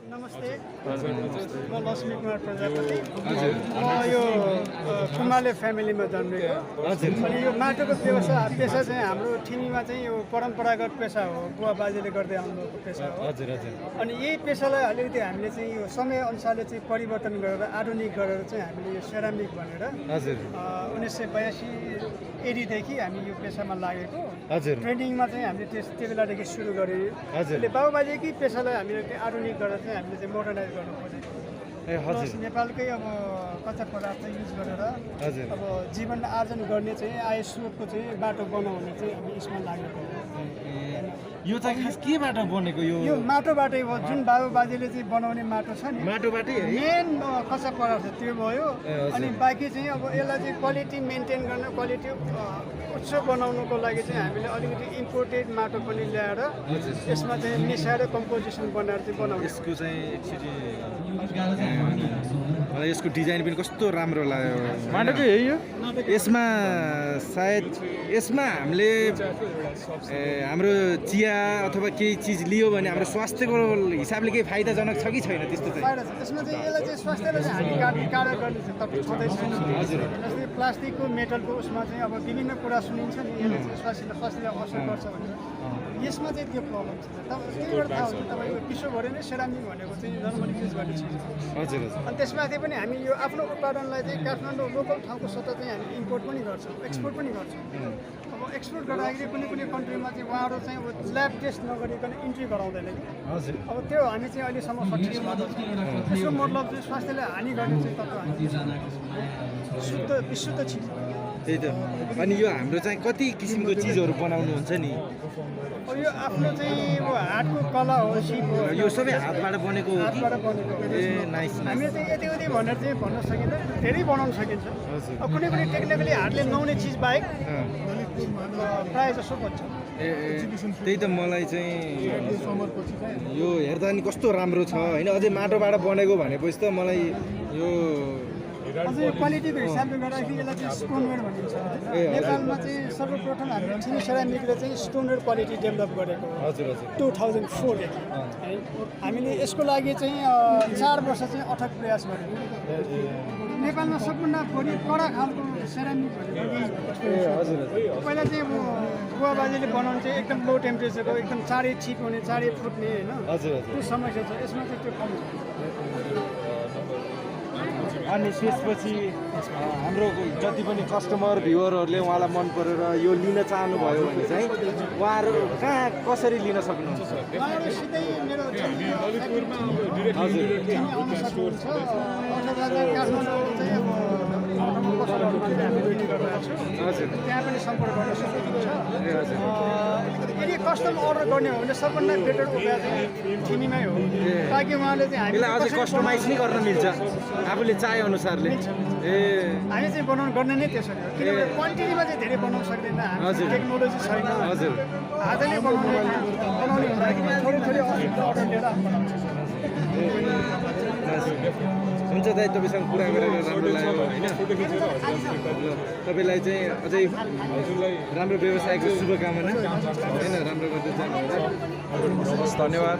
नमस्ते म लक्ष्मी कुमार प्रजापति म यो कुमाले फ्यामिलीमा जन्मेको अनि यो माटोको पेसा चाहिँ हाम्रो ठिमीमा चाहिँ यो परम्परागत पेसा हो बुवा बाजेले गर्दै आउनुभएको पेसा हो अनि यही पेसालाई अलिकति हामीले चाहिँ यो समयअनुसारले चाहिँ परिवर्तन गरेर आधुनिक गरेर चाहिँ हामीले यो सेरामिक भनेर 1982 एडीदेखि हामी यो पेसामा लागेको ट्रेनिङमा चाहिँ हामीले त्यो बेलादेखि सुरु गरेँ अहिले बाबुबाजेकै पेसालाई हामीले आधुनिक गरेर चाहिँ हामीले चाहिँ मोडर्नाइज गर्नु खोजेको नेपालकै अब कच्चा पदार्थ युज गरेर अब जीवन आर्जन गर्ने चाहिँ आय स्रोतको चाहिँ बाटो बनाउने चाहिँ हामी यसमा लागेको यो चाहिँ खास केबाट बनेको यो माटोबाटै हो जुन बाबुबाजेले चाहिँ बनाउने माटो छ नि माटोबाटै मेन कच्चा पदार्थ त्यो भयो अनि बाँकी चाहिँ अब यसलाई चाहिँ क्वालिटी मेन्टेन गर्न क्वालिटी उच्च बनाउनुको लागि चाहिँ हामीले अलिकति इम्पोर्टेड माटो पनि ल्याएर यसमा चाहिँ मिसाएर कम्पोजिसन बनाएर चाहिँ बनाउँछ यसको चाहिँ एक्चुअली मलाई यसको डिजाइन पनि कस्तो राम्रो लाग्यो माटोकै है यो यसमा सायद यसमा हामीले हाम्रो चिया अथवा केही चिज लियो भने हाम्रो स्वास्थ्यको हिसाबले केही फाइदाजनक छ कि छैन त्यस्तो चाहिँ यसमा चाहिँ यसलाई चाहिँ स्वास्थ्यलाई चाहिँ हानिकारक गर्ने चाहिँ तपाईँ छँदै छैन हजुर जस्तै प्लास्टिकको मेटलको उसमा चाहिँ अब विभिन्न कुरा सुनिन्छ नि यसले चाहिँ स्वास्थ्यलाई असर गर्छ भनेर यसमा चाहिँ त्यो प्रब्लम छ त्यहीबाट थाहा हुन्छ तपाईँको विश्वभरि नै सेरामिक भनेको चाहिँ नर्मली युज गर्ने चिज हजुर अनि त्यसमाथि पनि हामी यो आफ्नो उत्पादनलाई चाहिँ काठमाडौँ लोकल ठाउँको सट्टा चाहिँ हामी इम्पोर्ट पनि गर्छौँ एक्सपोर्ट पनि गर्छौँ अब एक्सपोर्ट गर्दाखेरि कुनै कुनै कन्ट्रीमा चाहिँ उहाँहरू चाहिँ अब ल्याब टेस्ट नगरिकन इन्ट्री गराउँदैन कि हजुर अब त्यो हामी चाहिँ अहिलेसम्म सक्सेस भएको छ त्यसको मतलब चाहिँ स्वास्थ्यलाई हानि गर्ने चाहिँ तत्त्व हामी विशुद्ध चिज त्यही त अनि यो हाम्रो चाहिँ कति किसिमको चिजहरू बनाउनुहुन्छ नि यो आफ्नो चाहिँ अब हातको कला हो सिप हो यो सबै हातबाट बनेको हो हातबाट बनेको ए नाइस हामीले चाहिँ यति उति भनेर चाहिँ भन्न सकिँदैन धेरै बनाउन सकिन्छ अब कुनै कुनै टेक्निकली हातले नहुने चिज बाहेक प्रायः जसो बन्छ त्यही त मलाई चाहिँ यो हेर्दा नि कस्तो राम्रो छ होइन अझै माटोबाट बनेको भनेपछि त मलाई यो अझै क्वालिटीको हिसाबले गर्दाखेरि यसलाई चाहिँ स्टोनवेयर भनिन्छ नेपालमा चाहिँ सर्वप्रथम हामीले थिमी सेरामिकले चाहिँ स्टोनवेयर क्वालिटी डेभलप गरेको हजुर हजुर 2004 देखि है हामीले यसको लागि चाहिँ 4 वर्ष चाहिँ अथक प्रयास गरेको नेपालमा सबभन्दा बढी कडा खालको सेरामिक भनेको पहिला चाहिँ अब बुवा बाजेले बनाउनु चाहिँ एकदम लो टेम्परेचरको एकदम चाँडै चिप हुने चाँडै फुट्ने होइन त्यो समस्या छ यसमा चाहिँ त्यो कम छ अनि त्यसपछि हाम्रो जति पनि कस्टमर भ्युअरहरूले उहाँलाई मन परेर यो लिन चाहनुभयो भने चाहिँ उहाँहरू कहाँ कसरी लिन सक्नुहुन्छ त्यहाँ पनि सम्पर्क गर्न सक्नुहुन्छ यदि कस्टम अर्डर गर्ने हो भने सबभन्दा बेटर उपाय चाहिँ थिमीमै हो ताकि उहाँले चाहिँ हामीलाई अझै कस्टमाइज नै गर्न मिल्छ आफूले चाहे अनुसारले हामी चाहिँ बनाउनु गर्ने नै त्यसरी हो किनभने क्वान्टिटीमा चाहिँ धेरै बनाउन सक्दैन हामी टेक्नोलोजी छैन हजुर हातले बनाउने हुँदाखेरि थोरै थोरै अर्डर लिएर बनाउँछ हुन्छ दाइ तपाईँसँग कुरा गरेर राम्रो लाग्यो होइन तपाईँलाई चाहिँ अझै राम्रो व्यवसायको शुभकामना होइन राम्रो गर्दै जानु धन्यवाद